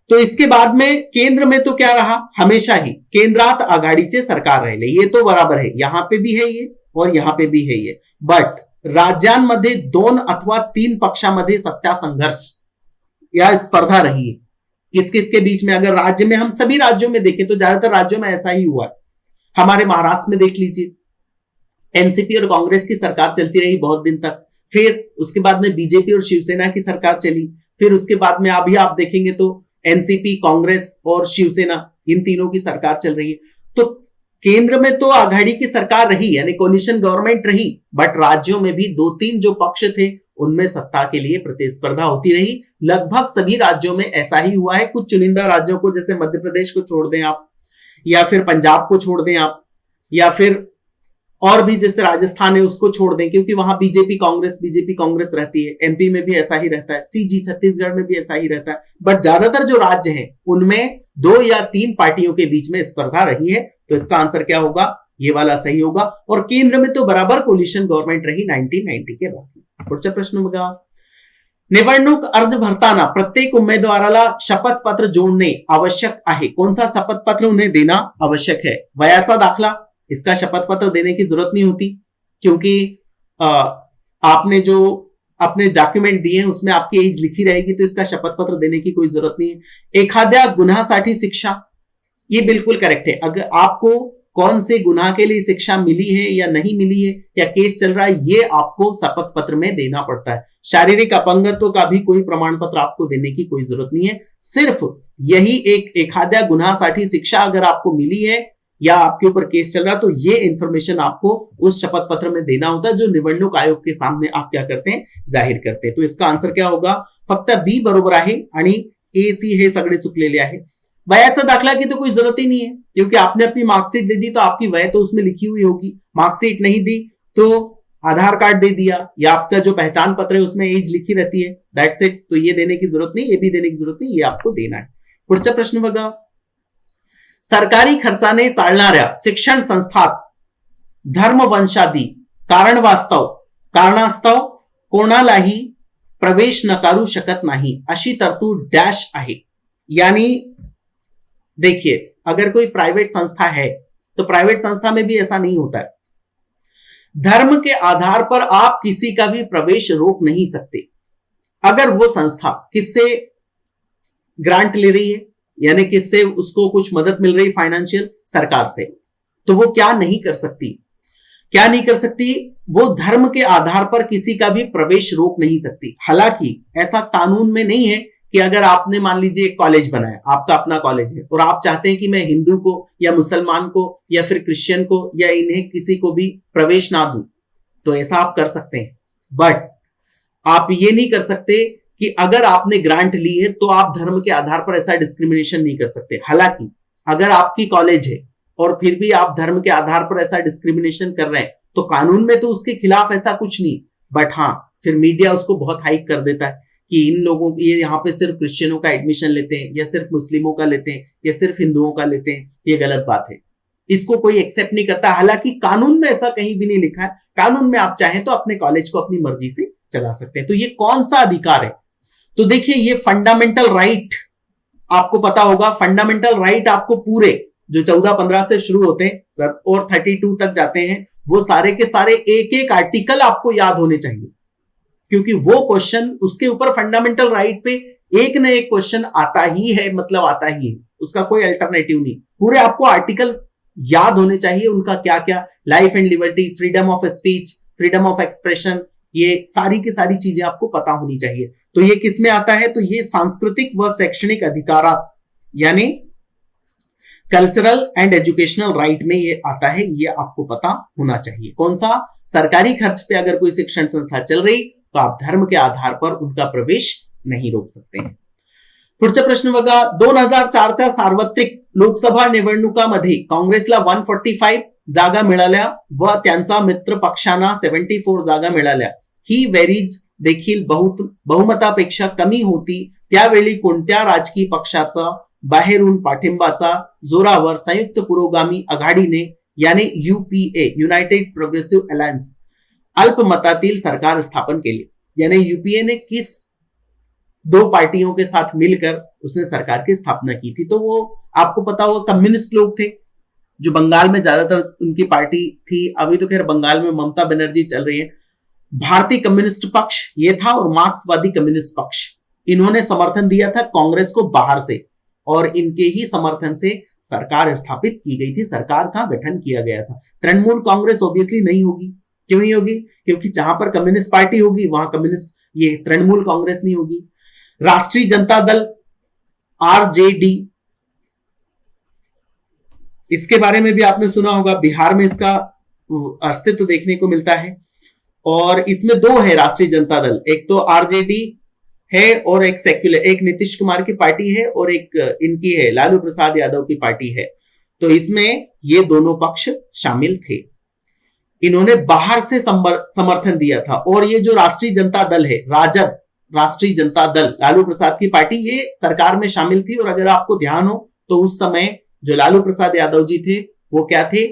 तो इसके बाद में केंद्र में तो क्या रहा, हमेशा ही केंद्रात आघाडीचे सरकार राहिले, ये तो बराबर है, यहां पे भी है ये और यहां पे भी है ये। बट राज्यांमध्ये 2 अथवा 3 पक्षामध्ये सत्ता संघर्ष या स्पर्धा रही है किस किस के बीच में। अगर राज्य में हम सभी राज्यों में देखें तो ज्यादातर राज्यों में ऐसा ही हुआ है। हमारे महाराष्ट्र में देख लीजिए, एनसीपी और कांग्रेस की सरकार चलती रही बहुत दिन तक, फिर उसके बाद में बीजेपी और शिवसेना की सरकार चली, फिर उसके बाद में अभी आप देखेंगे तो एनसीपी, कांग्रेस और शिवसेना, इन तीनों की सरकार चल रही है। तो केंद्र में तो आघाड़ी की सरकार रही यानी कोलिशन गवर्नमेंट रही, बट राज्यों में भी 2-3 जो पक्ष थे उनमें सत्ता के लिए प्रतिस्पर्धा होती रही। लगभग सभी राज्यों में ऐसा ही हुआ है। कुछ चुनिंदा राज्यों को, जैसे मध्य प्रदेश को छोड़ दें आप, या फिर पंजाब को छोड़ दें आप, या फिर और भी जैसे राजस्थान है उसको छोड़ दें, क्योंकि वहां बीजेपी कांग्रेस रहती है। एमपी में भी ऐसा ही रहता है, सीजी छत्तीसगढ़ में भी ऐसा ही रहता है। बट ज्यादातर जो राज्य हैं उनमें 2 या 3 पार्टियों के बीच में स्पर्धा रही है। तो इसका आंसर क्या होगा, ये वाला सही होगा। और केंद्र में तो बराबर कोलिशन गवर्नमेंट रही 1990 के बाद। पुढचा प्रश्न बघा, निवडणूक अर्ज भरताना प्रत्येक उमेदवाराला शपथ पत्र जोड़ने आवश्यक आहे, कौन सा शपथ पत्र उन्हें देना आवश्यक है। वयाचा दाखला, इसका शपथ पत्र देने की जरूरत नहीं होती, क्योंकि आपने जो अपने डॉक्यूमेंट दिए हैं उसमें आपकी एज लिखी रहेगी, तो इसका शपथ पत्र देने की कोई जरूरत नहीं है। एखाद्या गुन्ह्यासाठी शिक्षा, ये बिल्कुल करेक्ट है। अगर आपको कौन से गुनाह के लिए शिक्षा मिली है या नहीं मिली है या केस चल रहा है, ये आपको शपथ पत्र में देना पड़ता है। शारीरिक अपंगत्व का भी कोई प्रमाण पत्र आपको देने की कोई जरूरत नहीं है। सिर्फ यही एक एखाद्या गुन्ह्यासाठी शिक्षा अगर आपको मिली है या आपके ऊपर केस चल रहा है, तो ये इंफॉर्मेशन आपको उस शपथ पत्र में देना होता है, जो निवडणूक आयोग के सामने आप क्या करते हैं, जाहीर करते हैं। तो इसका आंसर क्या होगा, फक्त बी बरोबर आहे आणि ए सी हे सगळे चुकलेले आहे। वयाचा दाखला की तो कोई जरूरत ही नहीं है, क्योंकि आपने अपनी मार्कशीट दे दी तो आपकी वय तो उसमें लिखी हुई होगी। मार्कशीट नहीं दी तो आधार कार्ड दे दिया या आपका जो पहचान पत्र है उसमें एज लिखी रहती है, दैट्स इट। तो ये देने की जरूरत नहीं, ये भी देने की जरूरत नहीं, ये आपको देना है। पुढचा प्रश्न बघा, सरकारी खर्चाने चालणाऱ्या शिक्षण संस्थात धर्मवंशादी कारणास्तव कोणालाही प्रवेश नकारू शकत नाही, अशी तरतूद डॅश आहे। यानी देखिए, अगर कोई प्राइवेट संस्था है तो प्राइवेट संस्था में भी ऐसा नहीं होता है। धर्म के आधार पर आप किसी का भी प्रवेश रोक नहीं सकते। अगर वो संस्था किससे ग्रांट ले रही है, यानी किससे उसको कुछ मदद मिल रही फाइनेंशियल, सरकार से, तो वो क्या नहीं कर सकती, वो धर्म के आधार पर किसी का भी प्रवेश रोक नहीं सकती। हालांकि ऐसा कानून में नहीं है कि अगर आपने मान लीजिए एक कॉलेज बनाया, आपका अपना कॉलेज है, और आप चाहते हैं कि मैं हिंदू को या मुसलमान को या फिर क्रिश्चियन को या इन्हें किसी को भी प्रवेश ना दूं, तो ऐसा आप कर सकते हैं। बट आप ये नहीं कर सकते कि अगर आपने ग्रांट ली है तो आप धर्म के आधार पर ऐसा डिस्क्रिमिनेशन नहीं कर सकते। हालांकि अगर आपकी कॉलेज है और फिर भी आप धर्म के आधार पर ऐसा डिस्क्रिमिनेशन कर रहे हैं, तो कानून में तो उसके खिलाफ ऐसा कुछ नहीं, बट हाँ, फिर मीडिया उसको बहुत हाइक कर देता है कि इन लोगों ये यहाँ पे सिर्फ क्रिश्चियनों का एडमिशन लेते हैं या सिर्फ मुस्लिमों का लेते हैं या सिर्फ हिंदुओं का लेते हैं, ये गलत बात है। इसको कोई एक्सेप्ट नहीं करता। हालांकि कानून में ऐसा कहीं भी नहीं लिखा है। कानून में आप चाहें तो अपने कॉलेज को अपनी मर्जी से चला सकते हैं। तो ये कौन सा अधिकार है, तो देखिए ये फंडामेंटल राइट, आपको पता होगा फंडामेंटल राइट आपको पूरे जो 14-15 से शुरू होते हैं और 32 तक जाते हैं, वो सारे के सारे एक एक आर्टिकल आपको याद होने चाहिए, क्योंकि वो क्वेश्चन उसके ऊपर फंडामेंटल राइट पे एक न एक क्वेश्चन आता ही है, मतलब आता ही है, उसका कोई अल्टरनेटिव नहीं। पूरे आपको आर्टिकल याद होने चाहिए, उनका क्या क्या, life and liberty, freedom of speech, freedom of expression, ये सारी की सारी चीजें आपको पता होनी चाहिए। तो ये किस में आता है, तो ये सांस्कृतिक व शैक्षणिक अधिकारात यानी कल्चरल एंड एजुकेशनल राइट में ये आता है, ये आपको पता होना चाहिए। कौन सा, सरकारी खर्च पे अगर कोई शिक्षण संस्था चल रही तो आप धर्म के आधार पर उनका प्रवेश नहीं रोक सकते हैं. पुढचा प्रश्न बघा, 2004च्या सार्वत्रिक लोकसभा निवडणुकामध्ये काँग्रेसला 145 जागा मिळाल्या व त्यांचा मित्र पक्षांना 74 जागा मिळाल्या. ही बेरीज देखील बहुमतापेक्षा कमी होती. त्यावेळी कोणत्या राजकीय पक्षाचा बाहेरून पाठिंबाचा जोरावर संयुक्त पुरोगामी आघाडीने यानी यूपीए युनाइटेड प्रोग्रेसिव्ह अलायन्स अल्पमतातील सरकार स्थापन केले. यानी यूपीए ने किस दो पार्टियों के साथ मिलकर उसने सरकार की स्थापना की थी? तो वो आपको पता होगा कम्युनिस्ट लोग थे जो बंगाल में ज्यादातर उनकी पार्टी थी. अभी तो खैर बंगाल में ममता बनर्जी चल रही है. भारतीय कम्युनिस्ट पक्ष ये था और मार्क्सवादी कम्युनिस्ट पक्ष, इन्होंने समर्थन दिया था कांग्रेस को बाहर से और इनके ही समर्थन से सरकार स्थापित की गई थी, सरकार का गठन किया गया था. तृणमूल कांग्रेस ऑब्वियसली नहीं होगी. क्यों नहीं होगी? क्योंकि जहां पर कम्युनिस्ट पार्टी होगी वहां कम्युनिस्ट ये तृणमूल कांग्रेस नहीं होगी. राष्ट्रीय जनता दल आरजेडी, इसके बारे में भी आपने सुना होगा. बिहार में इसका अस्तित्व देखने को मिलता है और इसमें दो है राष्ट्रीय जनता दल, एक तो आरजेडी है और एक सेक्युलर, एक नीतीश कुमार की पार्टी है और एक इनकी है लालू प्रसाद यादव की पार्टी है. तो इसमें ये दोनों पक्ष शामिल थे. इन्होंने बाहर से समर्थन दिया था. और ये जो राष्ट्रीय जनता दल है, राजद राष्ट्रीय जनता दल, लालू प्रसाद की पार्टी, ये सरकार में शामिल थी. और अगर आपको ध्यान हो तो उस समय जो लालू प्रसाद यादव जी थे वो क्या थे?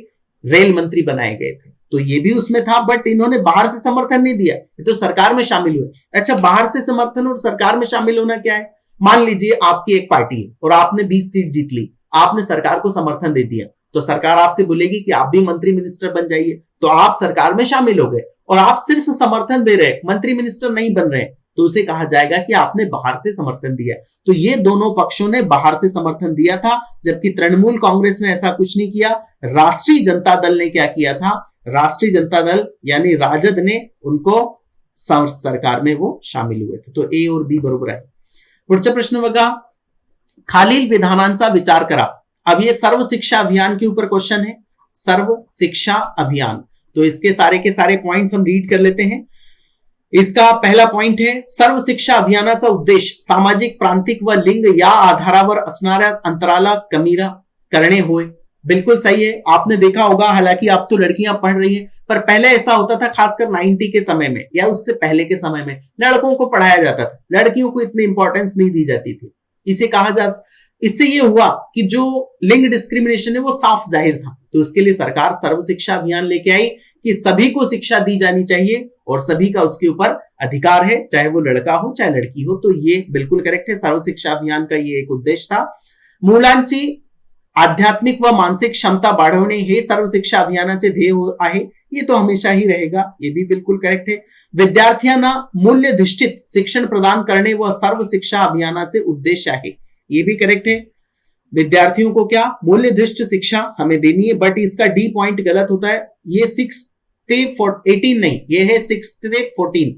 रेल मंत्री बनाए गए थे. तो ये भी उसमें था, बट इन्होंने बाहर से समर्थन नहीं दिया, ये तो सरकार में शामिल हुए. अच्छा, बाहर से समर्थन और सरकार में शामिल होना क्या है? मान लीजिए आपकी एक पार्टी है और आपने 20 सीट जीत ली, आपने सरकार को समर्थन दे दिया, तो सरकार आपसे बोलेगी कि आप भी मंत्री मिनिस्टर बन जाइए. तो आप सरकार में शामिल हो गए और आप सिर्फ समर्थन दे रहे, मंत्री मिनिस्टर नहीं बन रहे, तो उसे कहा जाएगा कि आपने बाहर से समर्थन दिया. तो ये दोनों पक्षों ने बाहर से समर्थन दिया था, जबकि तृणमूल कांग्रेस ने ऐसा कुछ नहीं किया. राष्ट्रीय जनता दल ने क्या किया था? राष्ट्रीय जनता दल यानी राजद ने उनको सरकार में वो शामिल हुए थे. तो ए और बी बरोबर आहे. पुढचा प्रश्न बघा, खालील विधानांचा विचार करा. अब ये सर्व शिक्षा अभियान के ऊपर क्वेश्चन है, सर्व शिक्षा अभियान. तो इसके सारे के सारे पॉइंट्स हम रीड कर लेते हैं. इसका पहला पॉइंट है, सर्व शिक्षा अभियानाचा उद्देश सामाजिक, प्रांतिक व लिंग या आधारावर असणाऱ्या अंतराला कमी करणे होय. बिल्कुल सही है. आपने देखा होगा, हालांकि आप तो लड़कियां पढ़ रही हैं, पर पहले ऐसा होता था, खासकर 90 के समय में या उससे पहले के समय में लड़कों को पढ़ाया जाता था, लड़कियों को इतनी इंपॉर्टेंस नहीं दी जाती थी. इसे कहा जाता, इससे ये हुआ कि जो लिंग डिस्क्रिमिनेशन है वो साफ जाहिर था. तो उसके लिए सरकार सर्व शिक्षा अभियान लेके आई कि सभी को शिक्षा दी जानी चाहिए और सभी का उसके ऊपर अधिकार है, चाहे वो लड़का हो चाहे लड़की हो. तो ये बिल्कुल करेक्ट है. सर्व शिक्षा अभियान का ये एक उद्देश्य था. मुलांची आध्यात्मिक व मानसिक क्षमता वाढवणे हे सर्व शिक्षा अभियानाचे ध्येय आहे. ये तो हमेशा ही रहेगा, ये भी बिल्कुल करेक्ट है. विद्यार्थ्यांना मूल्यधिष्ठित शिक्षण प्रदान करणे व सर्व शिक्षा अभियानाचे उद्देश्य आहे. ये भी करेक्ट है. विद्यार्थियों को क्या? मूल्यधिष्ठ शिक्षा हमें देनी है. बट इसका डी पॉइंट गलत होता है. ये 6 ते 18 नहीं, ये है 6 ते 14.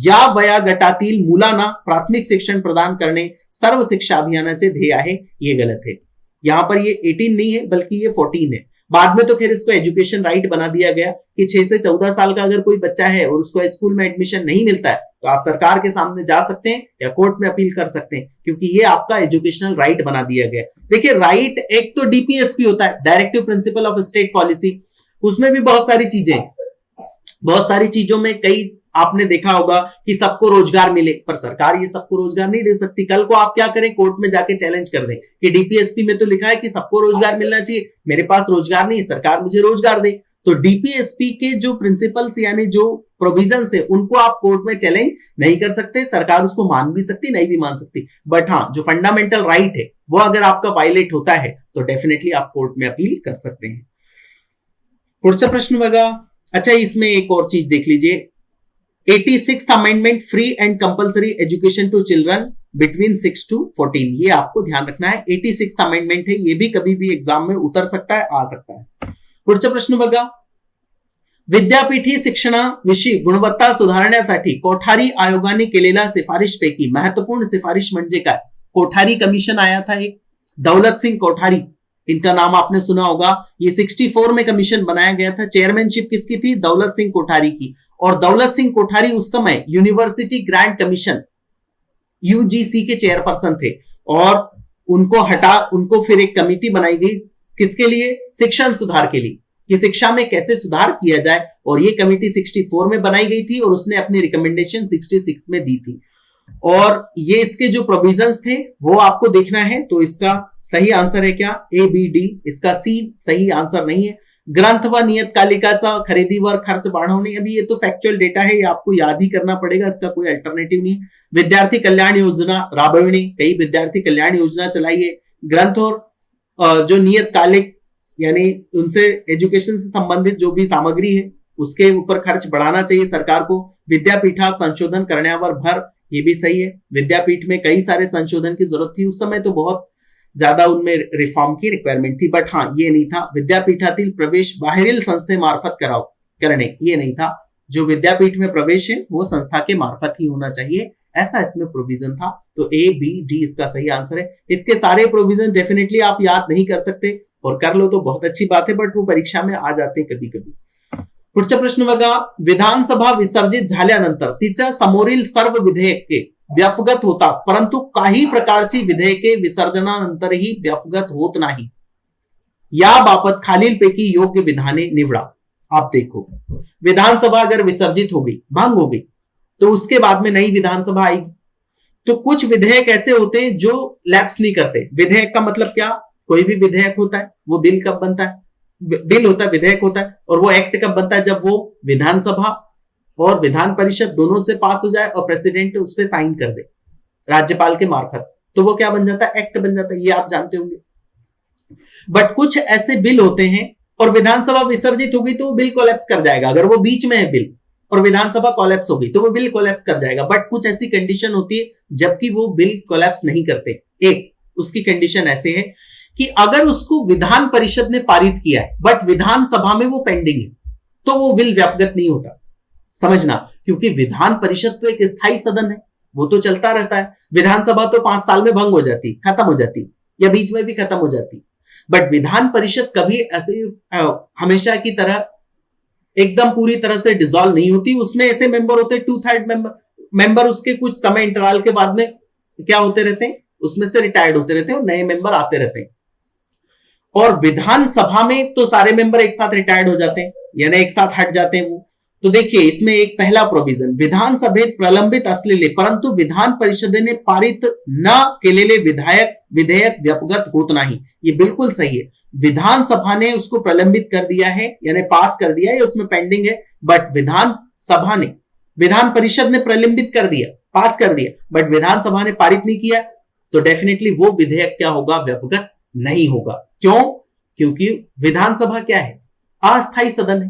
या वया गटातील मुलांना प्राथमिक शिक्षण प्रदान करणे सर्व शिक्षा अभियानाचे ध्येय आहे. ये गलत है. यहां पर ये 18 नहीं है बल्कि ये 14 है. बाद में तो खैर इसको एजुकेशन राइट बना दिया गया कि 6 से 14 साल का अगर कोई बच्चा है और उसको स्कूल में एडमिशन नहीं मिलता है तो आप सरकार के सामने जा सकते हैं या कोर्ट में अपील कर सकते हैं, क्योंकि ये आपका एजुकेशनल राइट बना दिया गया. देखिए, राइट एक तो डीपीएसपी होता है, directive principle of state policy, उसमें भी बहुत सारी चीजें, बहुत सारी चीजों में कई आपने देखा होगा कि सबको रोजगार मिले, पर सरकार ये सबको रोजगार नहीं दे सकती. कल को आप क्या करें? कोर्ट में जाके चैलेंज कर दें कि डीपीएसपी में तो लिखा है कि सबको रोजगार मिलना चाहिए, मेरे पास रोजगार नहीं, सरकार मुझे रोजगार दे. तो डीपीएसपी के जो प्रिंसिपल्स यानी जो प्रोविजंस है उनको आप कोर्ट में चैलेंज नहीं कर सकते. सरकार उसको मान भी सकती, नहीं भी मान सकती. बट हाँ, जो फंडामेंटल राइट है वो अगर आपका वायलेट होता है तो डेफिनेटली आप कोर्ट में अपील कर सकते हैं. पुढचा प्रश्न बघा. अच्छा, इसमें एक और चीज देख लीजिए. 86th amendment, free and compulsory education to children between 6 to 14. ये आपको ध्यान रखना है. 86th अमेंडमेंट है, ये भी कभी भी एग्जाम में उतर सकता है, आ सकता है. पुढचा प्रश्न बघा. विद्यापीठी शिक्षणाविषयी गुणवत्ता सुधारण्यासाठी कोठारी आयोगाने केलेल्या शिफारिशपैकी महत्वपूर्ण शिफारिश म्हणजे काय? कोठारी कमिशन आया था एक, दौलत सिंह कोठारी, इनका नाम आपने सुना होगा। ये 64 में कमीशन बनाया गया था। चेयरमैनशिप किसकी थी? दौलत सिंह कोठारी की। और दौलत सिंह कोठारी उस समय यूनिवर्सिटी ग्रांट कमीशन यूजीसी के चेयरपर्सन थे, और उनको फिर एक कमेटी बनाई गई किसके लिए? शिक्षण सुधार के लिए, कि शिक्षा में कैसे सुधार किया जाए। और ये कमेटी 64 में बनाई गई थी और उसने अपनी रिकमेंडेशन 66 में दी थी। और ये इसके जो प्रोविजंस थे वो आपको देखना है। तो इसका सही आंसर है क्या? ए, बी, डी। इसका सी सही आंसर नहीं है। ग्रंथ व नियतकालिकाचा खरेदीवर खर्च वाढवणे, अभी ये तो फैक्चुअल डेटा है, ये आपको याद ही करना पड़ेगा, इसका कोई अल्टरनेटिव नहीं। विद्यार्थी कल्याण योजना राबविणे, कई विद्यार्थी कल्याण योजना चलाई है। ग्रंथ और जो नियतकालिक यानी उनसे एजुकेशन से संबंधित जो भी सामग्री है उसके ऊपर खर्च बढ़ाना चाहिए सरकार को। विद्यापीठात संशोधन करण्यावर भर, ये भी सही है। विद्यापीठ में कई सारे संशोधन की जरूरत थी, उस समय तो बहुत ज्यादा उनमें रिफॉर्म की रिक्वायरमेंट थी, बट हाँ ये नहीं था। विद्यापीठातील प्रवेश बाहेरील संस्थे मार्फत करणे, ये नहीं था। जो विद्यापीठ में प्रवेश है वो संस्था के मार्फत ही होना चाहिए, ऐसा इसमें प्रोविजन था। तो ए, बी, डी इसका सही आंसर है। इसके सारे प्रोविजन डेफिनेटली आप याद नहीं कर सकते, और कर लो तो बहुत अच्छी बात है, बट वो परीक्षा में आ जाते हैं कभी कभी। पुढचा प्रश्न बघा, विधानसभा विसर्जित झाल्यानंतर तिच्या समोरील सर्व विधेयके व्यापगत होतात, परंतु काही प्रकारची विधेयके विसर्जनानंतरही व्यापगत होत नाही। याबाबत खालीलपैकी योग्य विधाने निवडा। आप देखो, विधानसभा अगर विसर्जित हो गई, भंग हो गई, तो उसके बाद में नई विधानसभा आई, तो कुछ विधेयक ऐसे होते हैं जो लैप्स नहीं करते। विधेयक का मतलब क्या? कोई भी विधेयक होता है वो बिल कब बनता है? बिल होता है, विधेयक होता है। और वो एक्ट कब बनता है? जब वो विधानसभा और विधान परिषद दोनों से पास हो जाए और प्रेसिडेंट उस पर साइन कर दे राज्यपाल के मार्फत, तो वो क्या बन जाता है? एक्ट बन जाता है। ये आप जानते होंगे। बट कुछ ऐसे बिल होते हैं और विधानसभा विसर्जित होगी तो वो बिल कोलैप्स कर जाएगा। अगर वो बीच में है बिल और विधानसभा कोलैप्स होगी तो वो बिल कोलैप्स कर जाएगा। बट कुछ ऐसी कंडीशन होती है जबकि वो बिल कोलैप्स नहीं करते। एक उसकी कंडीशन ऐसे है कि अगर उसको विधान परिषद ने पारित किया है बट विधानसभा में वो पेंडिंग है, तो वो बिल व्यापगत नहीं होता। समझना, क्योंकि विधान परिषद तो एक स्थायी सदन है, वो तो चलता रहता है। विधानसभा तो 5 साल में भंग हो जाती, खत्म हो जाती, या बीच में भी खत्म हो जाती। बट विधान परिषद कभी ऐसे हमेशा की तरह एकदम पूरी तरह से डिसॉल्व नहीं होती। उसमें ऐसे मेंबर होते हैं 2/3 मेंबर उसके कुछ समय इंटरवल के बाद में क्या होते रहते हैं, उसमें से रिटायर्ड होते रहते हैं और नए मेंबर आते रहते हैं। और विधानसभा में तो सारे मेंबर एक साथ रिटायर्ड हो जाते हैं, यानी एक साथ हट जाते हैं वो। तो देखिए इसमें एक पहला प्रोविजन, विधानसभेत प्रलंबित असलेले परंतु विधान परिषदेने पारित न केलेले विधेयक व्यापगत होत नाही। ये बिल्कुल सही है। विधानसभा ने उसको प्रलंबित कर दिया है, यानी पास कर दिया है, उसमें पेंडिंग है। बट विधान परिषद ने प्रलंबित कर दिया, पास कर दिया, बट विधानसभा ने पारित नहीं किया, तो डेफिनेटली वो विधेयक क्या होगा? व्यापगत नहीं होगा। क्यों? क्योंकि विधानसभा क्या है? अस्थायी सदन है,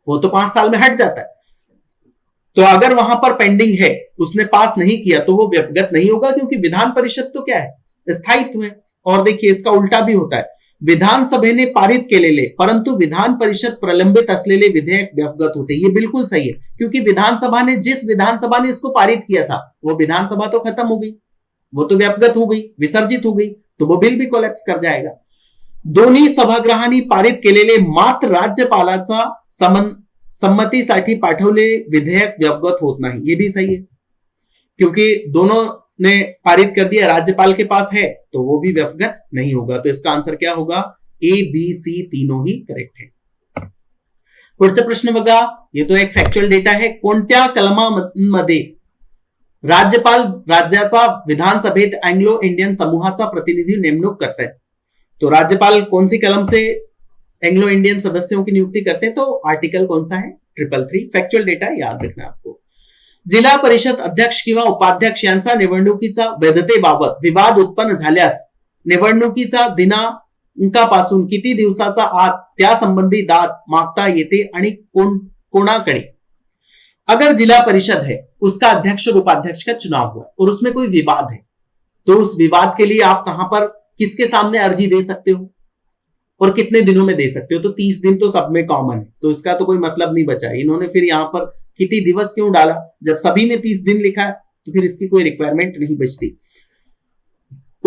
वो तो 5 साल में हट जाता है। तो अगर वहां पर पेंडिंग है, उसने पास नहीं किया, तो वो व्यापगत नहीं होगा, क्योंकि विधान परिषद तो क्या है? स्थायित्व है। और देखिए इसका उल्टा भी होता है, विधानसभेने पारित केलेले परंतु विधान परिषद प्रलंबित असलेले विधेयक व्यापगत होते। ये बिल्कुल सही है, क्योंकि जिस विधानसभा ने इसको पारित किया था वो विधानसभा तो खत्म हो गई, वो तो व्यापगत हो गई, विसर्जित हो गई, तो वो बिल भी कोलैप्स कर जाएगा। दोन्ही सभागृहांनी पारित केलेले मात्र राज्यपालाचा संमतीसाठी पाठवले विधेयक व्यापगत होत नाही। ये भी सही है, क्योंकि दोनों ने पारित कर दिया, राज्यपाल के पास है, तो वो भी व्यापगत नहीं होगा। तो इसका आंसर क्या होगा? ए, बी, सी तीनों ही करेक्ट है। पुढचा प्रश्न बघा, ये तो एक फॅक्च्युअल डेटा है। कोणत्या कलमामध्ये राज्यपाल राज्याचा विधानसभेत एंग्लो इंडियन समूहाचा प्रतिनिधी नेमणूक करता है? तो राज्यपाल कौन सी कलम से एंग्लो इंडियन सदस्यों की नियुक्ति करते हैं? तो आर्टिकल कौन सा है? 333। फॅक्च्युअल डेटा याद रखना आपको। जिल्हा परिषद अध्यक्ष किंवा उपाध्यक्ष यांचा निवडणुकीचा वैधतेबाबत विवाद उत्पन्न झाल्यास निवडणुकीचा दिनांकापासून किती दिवसाचा आत त्यासंबंधी दाद मागता येते आणि कोणाकडे? अगर जिला परिषद है, उसका अध्यक्ष और उपाध्यक्ष का चुनाव हुआ और उसमें कोई विवाद है, तो उस विवाद के लिए आप कहां पर किसके सामने अर्जी दे सकते हो और कितने दिनों में दे सकते हो? तो 30 दिन तो सब में कॉमन है, तो इसका तो कोई मतलब नहीं बचा। इन्होंने फिर यहां पर कितने दिवस क्यों डाला? जब सभी में 30 दिन लिखा है तो फिर इसकी कोई रिक्वायरमेंट नहीं बचती।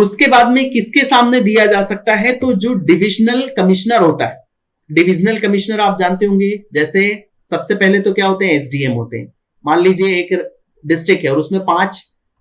उसके बाद में किसके सामने दिया जा सकता है, तो जो डिविजनल कमिश्नर होता है, डिविजनल कमिश्नर आप जानते होंगे, जैसे सबसे पहले तो क्या होते हैं, एसडीएम होते हैं। मान लीजिए एक डिस्ट्रिक्ट है और उसमें 5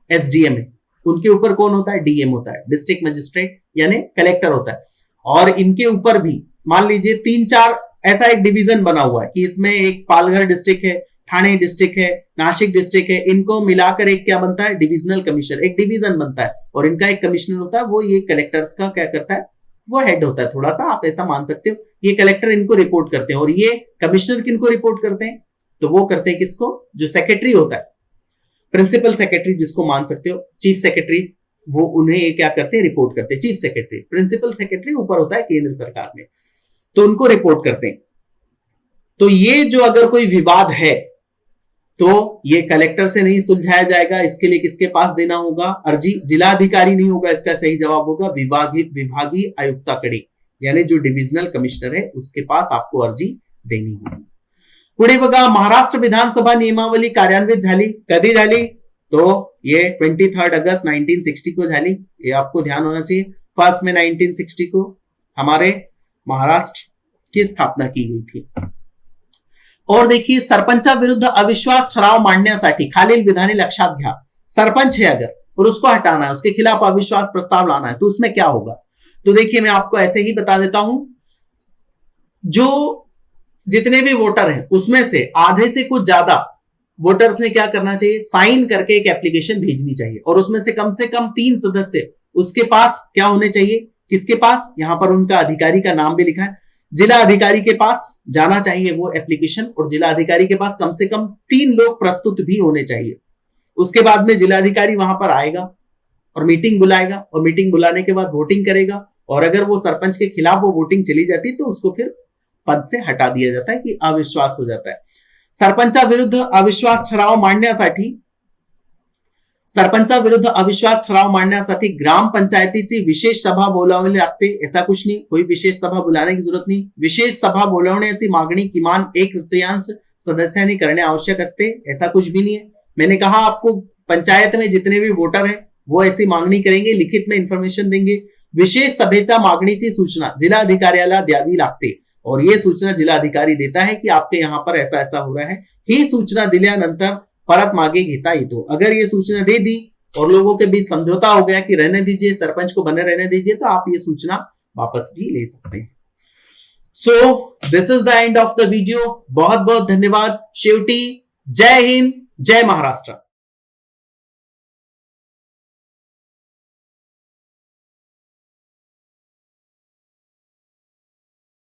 एसडीएम है, उनके ऊपर कौन होता है, डीएम होता है, डिस्ट्रिक्ट मजिस्ट्रेट यानी कलेक्टर होता है। और इनके ऊपर भी मान लीजिए 3-4 ऐसा एक डिवीजन बना हुआ है कि इसमें एक पालघर डिस्ट्रिक्ट है, ठाणे डिस्ट्रिक्ट है, नासिक डिस्ट्रिक्ट है, इनको मिलाकर एक क्या बनता है, डिविजनल कमिश्नर, एक डिवीजन बनता है। और इनका एक कमिश्नर होता है, वो ये कलेक्टर्स का क्या करता है, वो हेड होता है, थोड़ा सा आप ऐसा मान सकते हो। ये कलेक्टर इनको रिपोर्ट करते हैं और ये कमिश्नर किनको रिपोर्ट करते हैं, तो वो करते हैं किसको, जो सेक्रेटरी होता है, प्रिंसिपल सेक्रेटरी जिसको मान सकते हो, चीफ सेक्रेटरी, वो उन्हें क्या करते हैं, रिपोर्ट करते हैं। चीफ सेक्रेटरी, प्रिंसिपल सेक्रेटरी ऊपर होता है केंद्र सरकार में, तो उनको रिपोर्ट करते हैं। तो ये जो अगर कोई विवाद है तो ये कलेक्टर से नहीं सुलझाया जाएगा, इसके लिए किसके पास देना होगा, अर्जी, जिलाधिकारी नहीं होगा, इसका सही जवाब होगा विभागीय आयुक्ताकडे, यानी जो डिविजनल कमिश्नर है उसके पास आपको अर्जी देनी होगी। पुढे बघा, महाराष्ट्र विधानसभा नियमावली कार्यान्वित झाली, कधी झाली, तो ये 23 अगस्त 1960 को झाली, ये आपको ध्यान होना चाहिए। 1 मई 1960 को हमारे महाराष्ट्र की स्थापना की गई थी। और देखिए, सरपंचाविरुद्ध अविश्वास ठराव मांडण्यासाठी खालील विधाने लक्षात घ्या। सरपंच है अगर और उसको हटाना है, उसके खिलाफ अविश्वास प्रस्ताव लाना है, तो उसमें क्या होगा, तो देखिए मैं आपको ऐसे ही बता देता हूं, जो जितने भी वोटर हैं उसमें से आधे से कुछ ज्यादा वोटर्स ने क्या करना चाहिए, साइन करके एक एप्लीकेशन भेजनी चाहिए। और उसमें से कम 3 सदस्य उसके पास क्या होने चाहिए, किसके पास, यहां पर उनका अधिकारी का नाम भी लिखा है, जिला अधिकारी के पास जाना चाहिए वो एप्लीकेशन, और जिला अधिकारी के पास कम से कम 3 लोग प्रस्तुत भी होने चाहिए। उसके बाद में जिला अधिकारी वहां पर आएगा और मीटिंग बुलाएगा, और मीटिंग बुलाने के बाद वोटिंग करेगा, और अगर वो सरपंच के खिलाफ वो वोटिंग चली जाती है तो उसको फिर पद से हटा दिया जाता है, कि अविश्वास हो जाता है। सरपंचाविरुद्ध अविश्वास ठराव मांडण्यासाठी ग्रामपंचायतीची विशेष सभा बोलावली लागते, ऐसा कुछ नहीं, कोई विशेष सभा बुलाने की जरूरत नहीं। विशेष सभा बोलावण्याची मागणी किमान 1/3 सदस्यांनी करणे आवश्यक असते, ऐसा कुछ भी नहीं है। मैंने कहा आपको, पंचायत में जितने भी वोटर हैं वो ऐसी मागणी करेंगे, लिखित में इंफॉर्मेशन देंगे। विशेष सभेच्या मागणीची सूचना जिल्हाधिकाऱ्याला द्यावी लागते, और ये सूचना जिल्हाधिकारी देता है कि आपके यहां पर ऐसा ऐसा हो रहा है। ही सूचना दिल्यानंतर परत मागे घेता येतो। अगर ये सूचना दे दी और लोगों के बीच समझौता हो गया कि रहने दीजिए, सरपंच को बने रहने दीजिए, तो आप ये सूचना वापस भी ले सकते हैं। So this is the end of the video. बहुत बहुत धन्यवाद। शेवटी जय हिंद, जय महाराष्ट्र।